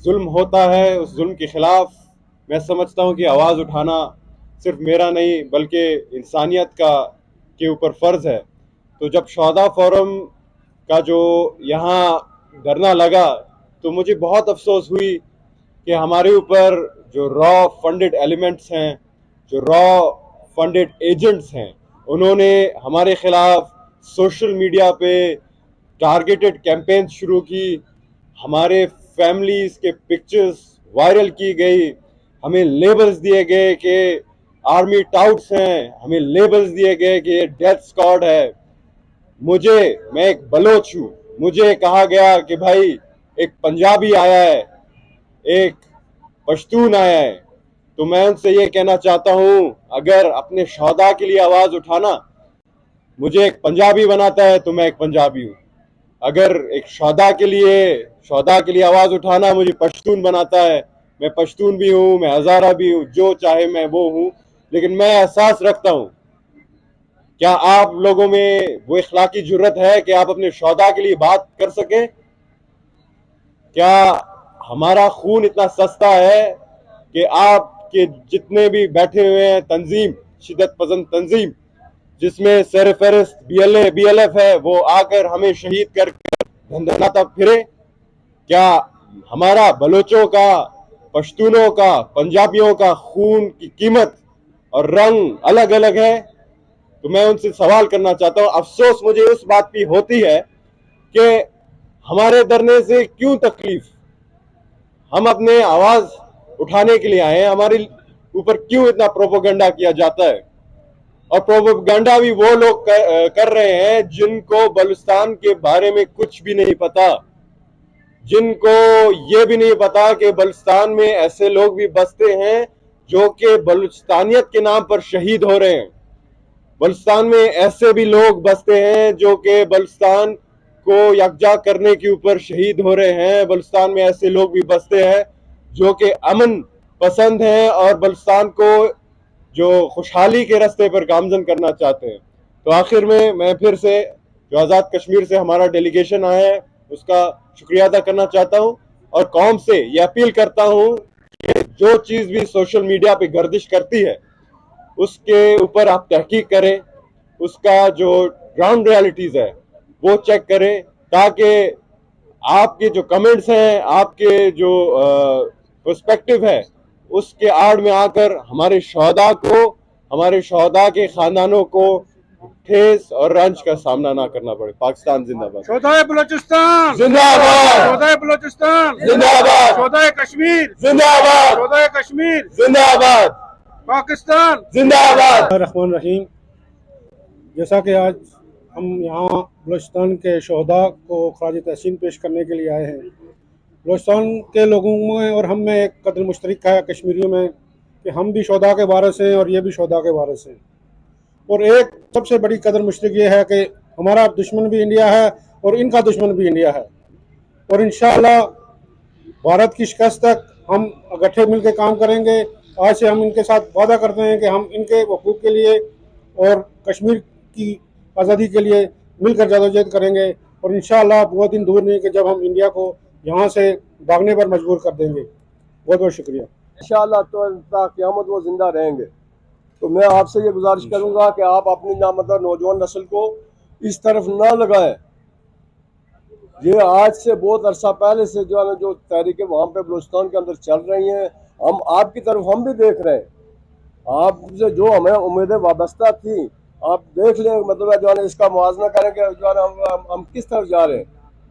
ظلم ہوتا ہے اس ظلم کے خلاف میں سمجھتا ہوں کہ آواز اٹھانا صرف میرا نہیں بلکہ انسانیت کا کے اوپر فرض ہے. تو جب شہداء فورم کا جو یہاں دھرنا لگا تو مجھے بہت افسوس ہوئی کہ ہمارے اوپر جو را فنڈڈ ایلیمنٹس ہیں، جو را فنڈڈ ایجنٹس ہیں، انہوں نے ہمارے خلاف سوشل میڈیا پہ ٹارگیٹڈ کیمپین شروع کی. ہمارے فیملیز کے پکچرز وائرل کی گئی، ہمیں لیبلز دیے گئے کہ آرمی ٹاؤٹس ہیں، ہمیں لیبلز دیے گئے کہ یہ ڈیتھ اسکواڈ ہے. میں ایک بلوچ ہوں، مجھے کہا گیا کہ بھائی ایک پنجابی آیا ہے، ایک پشتون آیا ہے. تو میں ان سے یہ کہنا چاہتا ہوں اگر اپنے شہداء کے لیے آواز اٹھانا مجھے ایک پنجابی بناتا ہے تو میں ایک پنجابی ہوں. اگر ایک شہداء کے لیے آواز اٹھانا مجھے پشتون بناتا ہے، میں پشتون بھی ہوں، میں ہزارہ بھی ہوں، جو چاہے میں وہ ہوں. لیکن میں احساس رکھتا ہوں، کیا آپ لوگوں میں وہ اخلاقی جرت ہے کہ آپ اپنے شہداء کے لیے بات کر سکیں؟ کیا ہمارا خون اتنا سستا ہے کہ آپ کے جتنے بھی بیٹھے ہوئے ہیں تنظیم، شدت پسند تنظیم جس میں سر فہرست بی ایل ایف ہے، وہ آ کر ہمیں شہید کر دھندناتا پھرے؟ کیا ہمارا بلوچوں کا، پشتونوں کا، پنجابیوں کا خون کی قیمت اور رنگ الگ الگ ہے؟ تو میں ان سے سوال کرنا چاہتا ہوں. افسوس مجھے اس بات کی ہوتی ہے کہ ہمارے دھرنے سے کیوں تکلیف؟ ہم اپنے آواز اٹھانے کے لیے آئے ہیں، ہمارے اوپر کیوں اتنا پروپیگنڈا کیا جاتا ہے؟ اور پروپیگنڈا بھی وہ لوگ کر رہے ہیں جن کو بلوچستان کے بارے میں کچھ بھی نہیں پتا، جن کو یہ بھی نہیں پتا کہ بلوچستان میں ایسے لوگ بھی بستے ہیں جو کہ بلوچستانیت کے نام پر شہید ہو رہے ہیں. بلوچستان میں ایسے بھی لوگ بستے ہیں جو کہ بلوچستان کو یکجا کرنے کے اوپر شہید ہو رہے ہیں. بلوچستان میں ایسے لوگ بھی بستے ہیں جو کہ امن پسند ہیں اور بلوچستان کو جو خوشحالی کے راستے پر گامزن کرنا چاہتے ہیں. تو آخر میں پھر سے جو آزاد کشمیر سے ہمارا ڈیلیگیشن آیا ہے اس کا شکریہ ادا کرنا چاہتا ہوں اور قوم سے یہ اپیل کرتا ہوں کہ جو چیز بھی سوشل میڈیا پہ گردش کرتی ہے اس کے اوپر آپ تحقیق کریں، اس کا جو گراؤنڈ ریالٹیز ہے وہ چیک کریں، تاکہ آپ کے جو کمنٹس ہیں، آپ کے جو پرسپیکٹو ہے اس کے آڑ میں آ کر ہمارے شہداء کو، ہمارے شہداء کے خاندانوں کو ٹھیس اور رنج کا سامنا نہ کرنا پڑے. پاکستان زندہ باد. شہدائے بلوچستان زندہ باد. شہدائے بلوچستان زندہ باد. شہدائے کشمیر زندہ باد. شہدائے کشمیر زندہ باد. پاکستان زندہ باد. الرحمن الرحیم. جیسا کہ آج ہم یہاں بلوچستان کے شہداء کو خراج تحسین پیش کرنے کے لیے آئے ہیں، بلوچستان کے لوگوں میں اور ہم میں ایک قدر مشترک ہے کشمیریوں میں کہ ہم بھی شہداء کے وارث ہیں اور یہ بھی شہداء کے وارث ہیں. اور ایک سب سے بڑی قدر مشترک یہ ہے کہ ہمارا دشمن بھی انڈیا ہے اور ان کا دشمن بھی انڈیا ہے. اور انشاءاللہ بھارت کی شکست تک ہم اکٹھے مل کے کام کریں گے. آج سے ہم ان کے ساتھ وعدہ کرتے ہیں کہ ہم ان کے حقوق کے لیے اور کشمیر کی آزادی کے لیے مل کر جدوجہد کریں گے. اور انشاءاللہ وہ دن دور نہیں کہ جب ہم انڈیا کو یہاں سے بھاگنے پر مجبور کر دیں گے. بہت بہت شکریہ. انشاءاللہ تو تا قیامت وہ زندہ رہیں گے. تو میں آپ سے یہ گزارش کروں گا کہ آپ اپنی مطلب نوجوان نسل کو اس طرف نہ لگائیں. یہ آج سے بہت عرصہ پہلے سے جو ہے جو تحریکیں وہاں پہ بلوچستان کے اندر چل رہی ہیں، ہم آپ کی طرف ہم بھی دیکھ رہے ہیں. آپ سے جو ہمیں امیدیں وابستہ تھیں آپ دیکھ لیں، مطلب جو ہے اس کا موازنہ کریں کہ جو ہے ہم کس طرف جا رہے ہیں،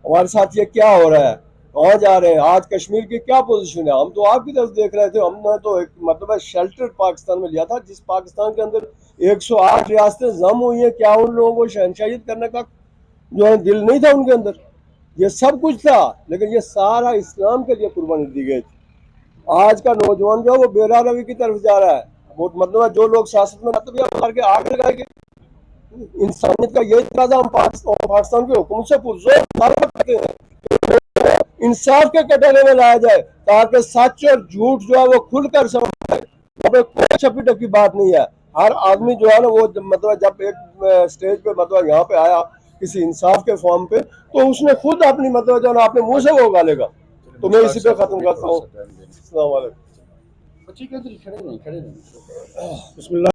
ہمارے ساتھ یہ کیا ہو رہا ہے، کہاں جا رہے ہیں، آج کشمیر کی کیا پوزیشن ہے. ہم تو آپ کی طرف دیکھ رہے تھے. ہم نے تو ایک مطلب شیلٹر پاکستان میں لیا تھا، جس پاکستان کے اندر 108 ریاستیں ضم ہوئی ہیں. کیا ان لوگوں کو شہنشاہیت کرنے کا جو ہے دل نہیں تھا ان کے اندر؟ یہ سب کچھ تھا، لیکن یہ سارا اسلام کے لیے قربانی دی گئی تھی. آج کا نوجوان جو ہے وہ بے راہ روی کی طرف جا رہا ہے. وہ مطلب جو لوگ سیاست میں مطلب یہ مار کے آگ لگائے گے، انسانیت کا یہ تقاضا ہم پاکستان کے حکومت سے پرزور مطالبہ کرتے ہیں، انصاف کے کٹہرے میں لایا جائے تاکہ سچ اور جھوٹ جو ہے وہ کھل کر سمجھ جائے. وہاں پہ کوئی چھپی ڈکی بات نہیں ہے. ہر آدمی جو ہے نا وہ مطلب جب ایک سٹیج پہ مطلب یہاں پہ آیا کسی انصاف کے فارم پہ، تو اس نے خود اپنی مطلب جو ہے نا اپنے منہ سے وہ گالے گا. تو میں اسی پہ ختم کرتا ہوں. السلام علیکم. بسم اللہ